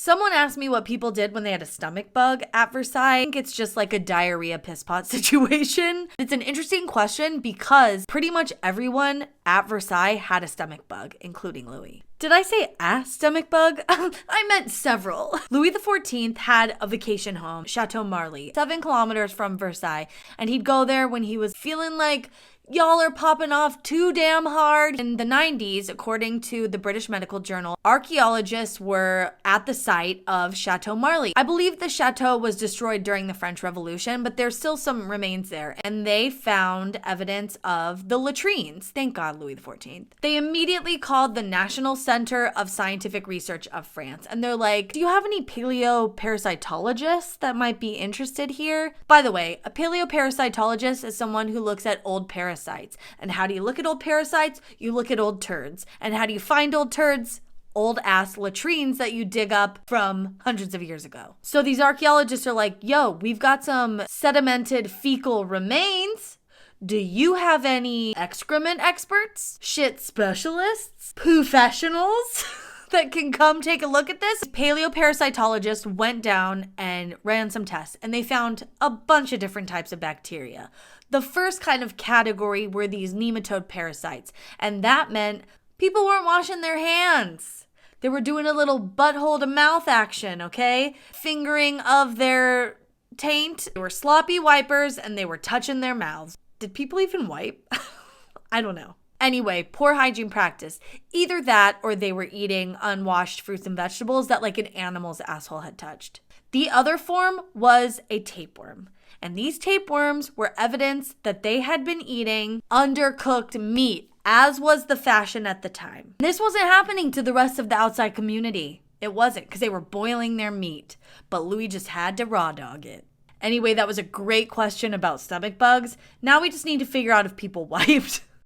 Someone asked me what people did when they had a stomach bug at Versailles. I think it's just like a diarrhea piss pot situation. It's an interesting question because pretty much everyone at Versailles had a stomach bug, including Louis. Did I say a stomach bug? I meant several. Louis XIV had a vacation home, Chateau Marly, 7 kilometers from Versailles, and he'd go there when he was feeling like y'all are popping off too damn hard. In the 90s, according to the British Medical Journal, archaeologists were at the site of Chateau Marly. I believe the chateau was destroyed during the French Revolution, but there's still some remains there. And they found evidence of the latrines. Thank God, Louis XIV. They immediately called the National Center of Scientific Research of France. And they're like, do you have any paleoparasitologists that might be interested here? By the way, a paleoparasitologist is someone who looks at old parasites. And how do you look at old parasites? You look at old turds. And how do you find old turds? Old ass latrines that you dig up from hundreds of years ago. So these archaeologists are like, yo, we've got some sedimented fecal remains. Do you have any excrement experts? Shit specialists? Professionals? that can come take a look at this? Paleoparasitologists went down and ran some tests, and they found a bunch of different types of bacteria. The first kind of category were these nematode parasites, and that meant people weren't washing their hands. They were doing a little butthole to mouth action, okay? Fingering of their taint. They were sloppy wipers, and they were touching their mouths. Did people even wipe? I don't know. Anyway, poor hygiene practice. Either that or they were eating unwashed fruits and vegetables that like an animal's asshole had touched. The other form was a tapeworm. And these tapeworms were evidence that they had been eating undercooked meat, as was the fashion at the time. This wasn't happening to the rest of the outside community. It wasn't, because they were boiling their meat. But Louis just had to raw dog it. Anyway, that was a great question about stomach bugs. Now we just need to figure out if people wiped.